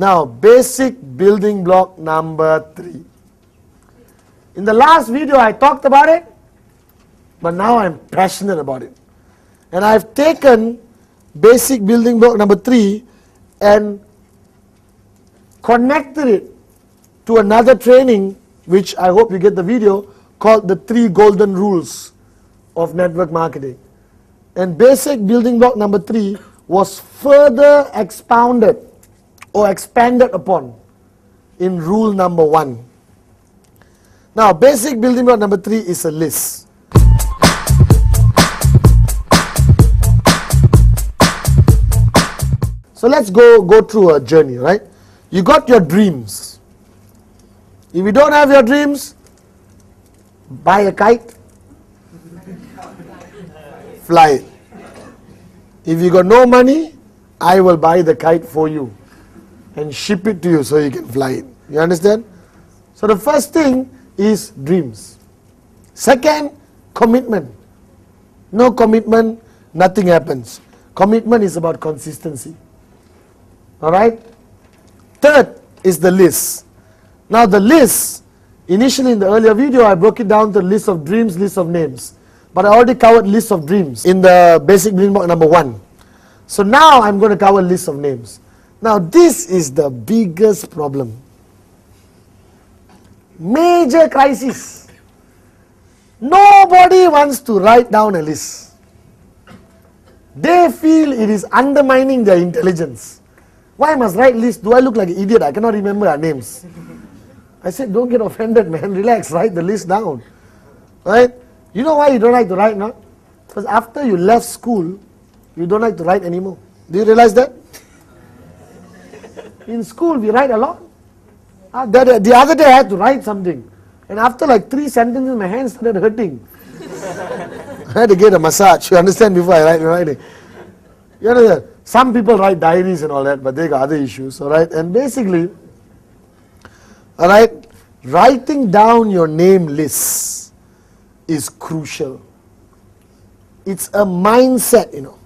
Now, basic building block number 3. In the last video I talked about it, but now I'm passionate about it. And I've taken basic building block number 3 and connected it to another training, which I hope you get the video, called the 3 golden rules of network marketing. And basic building block number 3 was further expounded or expanded upon in rule number 1. Now, basic building block number 3 is a list. So let's go through a journey, right? You got your dreams. If you don't have your dreams, buy a kite, fly it. If you got no money, I will buy the kite for you and ship it to you so you can fly it. You understand? So the first thing is dreams. Second, commitment. No commitment, nothing happens. Commitment is about consistency. Alright? Third is the list. Now the list, initially in the earlier video I broke it down to list of dreams, list of names. But I already covered list of dreams in the basic building block number 1. So now I'm going to cover list of names. Now this is the biggest problem. Major crisis. Nobody wants to write down a list. They feel it is undermining their intelligence. Why must write list? Do I look like an idiot? I cannot remember our names. I said, don't get offended, man. Relax, write the list down. Right? You know why you don't like to write now? Because after you left school, you don't like to write anymore. Do you realize that? In school, we write a lot. The other day, I had to write something. And after like 3 sentences, my hands started hurting. I had to get a massage. You understand before I write it. You understand? Some people write diaries and all that, but they got other issues. Alright? And basically, alright, writing down your name list is crucial. It's a mindset, you know.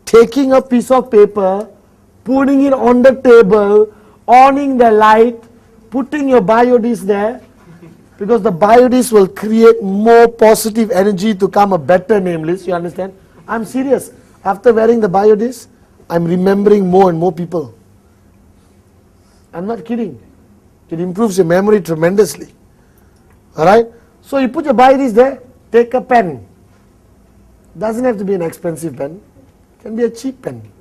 Taking a piece of paper, putting it on the table, owning the light, putting your biodis there, because the biodis will create more positive energy to come a better name list. You understand? I'm serious. After wearing the biodis, I'm remembering more and more people. I'm not kidding. It improves your memory tremendously. Alright? So you put your biodis there, take a pen. Doesn't have to be an expensive pen. It can be a cheap pen.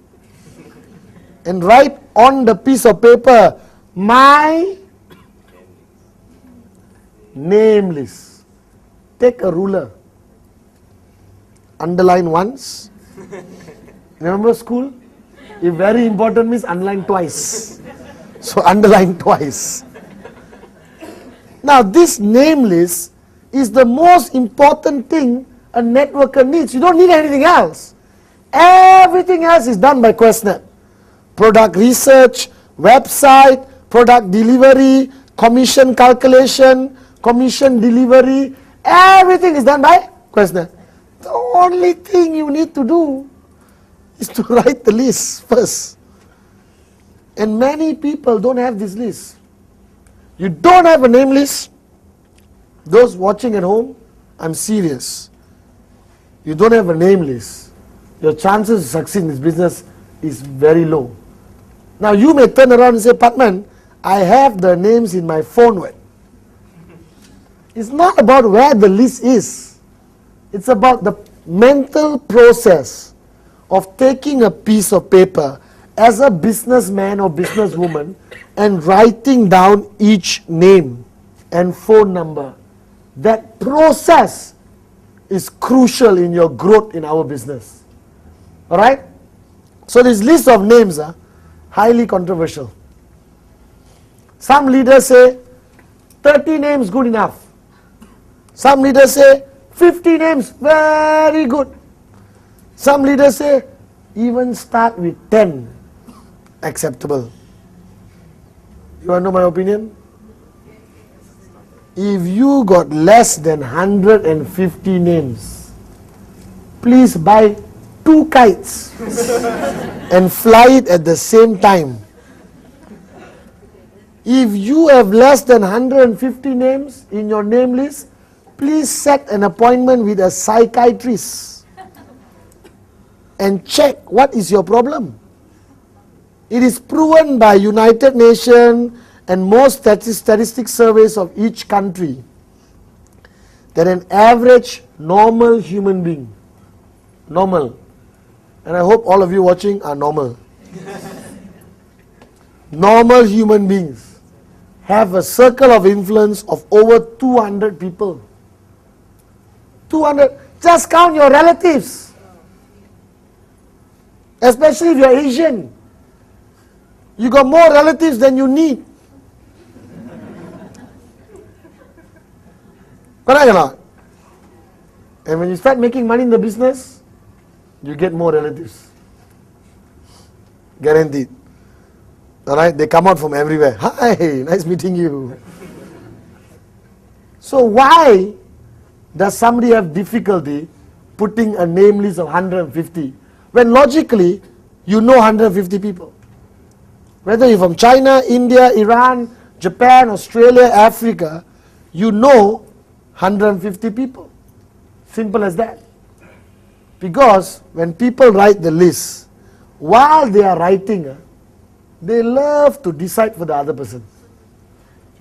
And write on the piece of paper, my name list. Take a ruler. Underline once. Remember school? If very important means underline twice. So underline twice. Now this name list is the most important thing a networker needs. You don't need anything else. Everything else is done by Questnet. Product research, website, product delivery, commission calculation, commission delivery, everything is done by Questnet. The only thing you need to do is to write the list first. And many people don't have this list. You don't have a name list. Those watching at home, I'm serious. You don't have a name list. Your chances to succeed in this business is very low. Now you may turn around and say, Patman, I have the names in my phone. It's not about where the list is. It's about the mental process of taking a piece of paper as a businessman or businesswoman and writing down each name and phone number. That process is crucial in your growth in our business. Alright? So this list of names are highly controversial. Some leaders say 30 names good enough. Some leaders say 50 names very good. Some leaders say even start with 10 acceptable. You want to know my opinion? If you got less than 150 names, please buy 2 kites and fly it at the same time. If you have less than 150 names in your name list, please set an appointment with a psychiatrist and check what is your problem. It is proven by United Nations and most statistic surveys of each country that an average normal human being, normal, and I hope all of you watching are normal, normal human beings have a circle of influence of over 200 people. 200, just count your relatives. Especially if you're Asian. You got more relatives than you need. Correct or not? And when you start making money in the business, you get more relatives. Guaranteed. Alright, they come out from everywhere. Hi, nice meeting you. So why does somebody have difficulty putting a name list of 150 when logically you know 150 people? Whether you're from China, India, Iran, Japan, Australia, Africa, you know 150 people. Simple as that. Because when people write the list, while they are writing, they love to decide for the other person.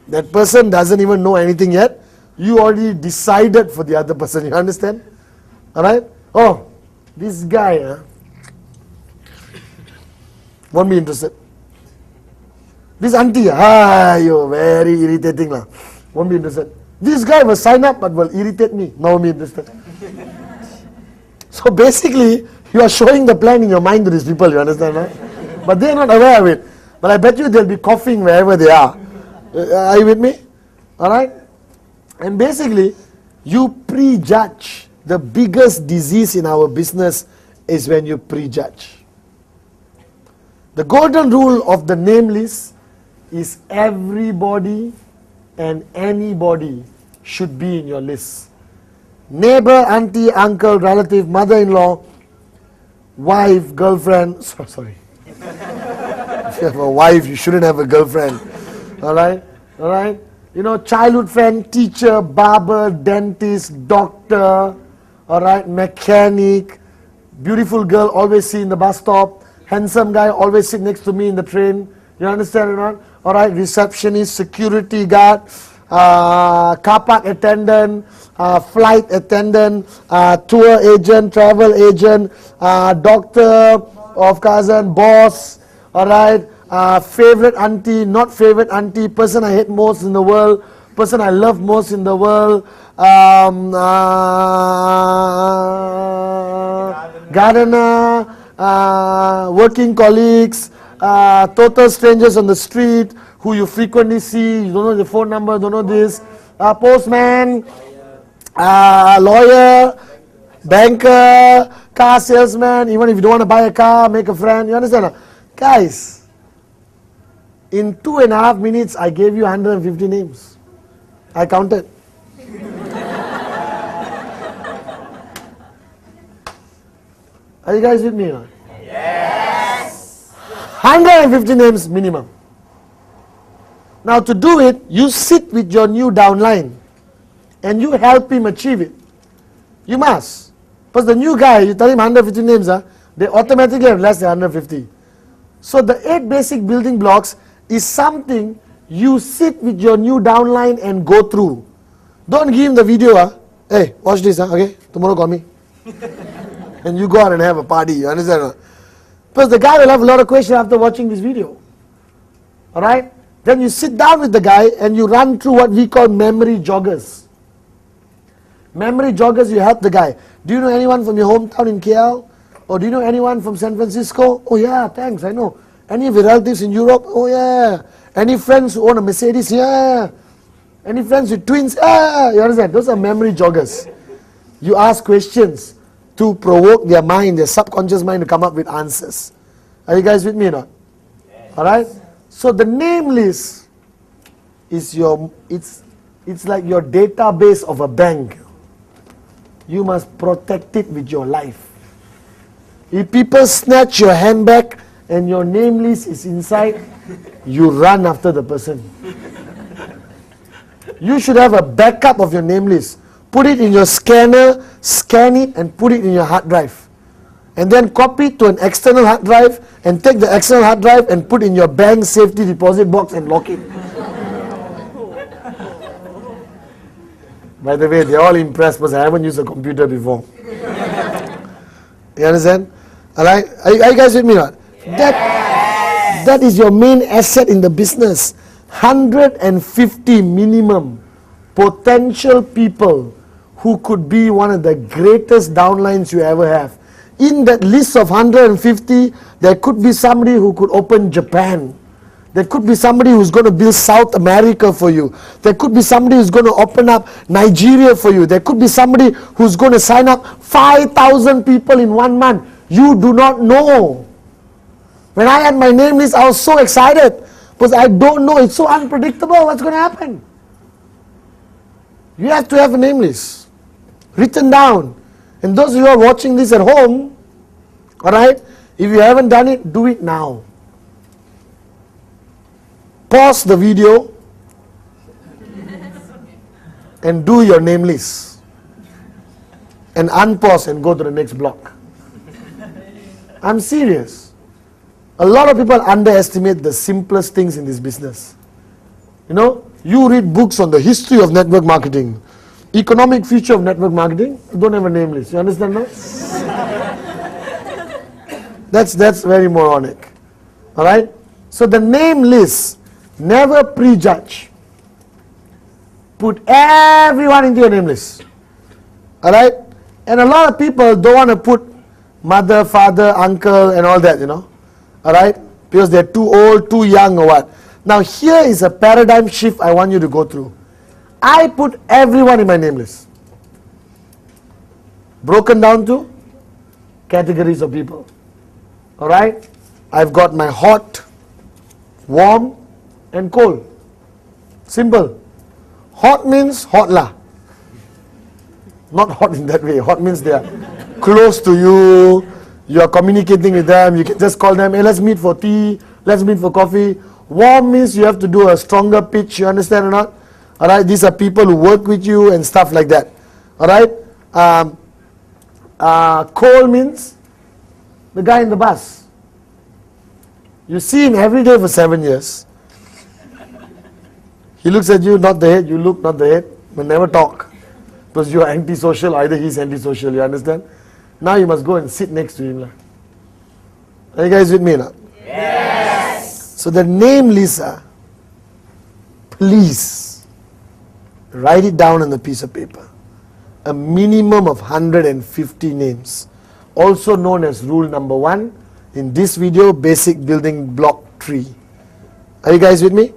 That person doesn't even know anything yet. You already decided for the other person. You understand? Alright? Oh, this guy won't be interested. This auntie, you're very irritating lah. Won't be interested. This guy will sign up but will irritate me. No, won't be interested. So basically, you are showing the plan in your mind to these people, you understand? Right? But they are not aware of it. But I bet you they'll be coughing wherever they are. Are you with me? Alright? And basically, you prejudge. The biggest disease in our business is when you prejudge. The golden rule of the name list is everybody and anybody should be in your list. Neighbor, auntie, uncle, relative, mother-in-law, wife, girlfriend. Sorry. If you have a wife, you shouldn't have a girlfriend. Alright? Alright? You know, childhood friend, teacher, barber, dentist, doctor, alright, mechanic, beautiful girl, always see in the bus stop, handsome guy, always sit next to me in the train. You understand or not? Alright, receptionist, security guard, car park attendant, flight attendant, tour agent, travel agent, doctor of cousin, boss, alright, favorite auntie, not favorite auntie, person I hate most in the world, person I love most in the world, gardener, working colleagues, total strangers on the street who you frequently see, you don't know the phone number, don't know this, postman, lawyer, banker, car salesman, even if you don't want to buy a car, make a friend, you understand? Guys, in 2.5 minutes, I gave you 150 names. I counted. Are you guys with me now? Yes. 150 names minimum. Now to do it, you sit with your new downline and you help him achieve it. You must. Because the new guy, you tell him 150 names, they automatically have less than 150. So the 8 basic building blocks is something you sit with your new downline and go through. Don't give him the video. Hey, watch this, okay? Tomorrow call me. And you go out and have a party, you understand? Because the guy will have a lot of questions after watching this video. Alright? Then you sit down with the guy and you run through what we call memory joggers. Memory joggers, you help the guy. Do you know anyone from your hometown in KL? Or do you know anyone from San Francisco? Oh yeah, thanks, I know. Any of your relatives in Europe? Oh yeah. Any friends who own a Mercedes? Yeah. Any friends with twins? Yeah. You understand? Those are memory joggers. You ask questions to provoke their mind, their subconscious mind to come up with answers. Are you guys with me or not? Yes. Alright? So the name list is it's like your database of a bank. You must protect it with your life. If people snatch your handbag and your name list is inside, you run after the person. You should have a backup of your name list. Put it in your scanner, scan it and put it in your hard drive. And then copy it to an external hard drive and take the external hard drive and put in your bank safety deposit box and lock it. By the way, they're all impressed because I haven't used a computer before. You understand? Alright? Are you guys with me or not? That is your main asset in the business. 150 minimum potential people who could be one of the greatest downlines you ever have. In that list of 150, there could be somebody who could open Japan. There could be somebody who's going to build South America for you. There could be somebody who's going to open up Nigeria for you. There could be somebody who's going to sign up 5,000 people in 1 month. You do not know. When I had my name list, I was so excited because I don't know. It's so unpredictable what's going to happen. You have to have a name list written down. And those of you who are watching this at home, alright, if you haven't done it, do it now. Pause the video and do your name list. And unpause and go to the next block. I'm serious. A lot of people underestimate the simplest things in this business. You know, you read books on the history of network marketing, economic future of network marketing, you don't have a name list. You understand now? That's very moronic. Alright? So the name list, never prejudge. Put everyone into your name list. Alright? And a lot of people don't want to put mother, father, uncle and all that, you know. Alright? Because they're too old, too young or what. Now here is a paradigm shift I want you to go through. I put everyone in my name list. Broken down to categories of people. Alright? I've got my hot, warm and cold. Simple. Hot means hot lah. Not hot in that way. Hot means they are close to you. You are communicating with them. You can just call them, hey, let's meet for tea. Let's meet for coffee. Warm means you have to do a stronger pitch. You understand or not? Alright, these are people who work with you and stuff like that. Alright? Cold means the guy in the bus. You see him every day for 7 years. He looks at you, not the head. You look, not the head. But never talk. Because you are antisocial, either he's antisocial. You understand? Now you must go and sit next to him. Are you guys with me now? Yes. So the name Lisa, please write it down on a piece of paper. A minimum of 150 names. Also known as rule number 1 in this video, basic building block tree. Are you guys with me?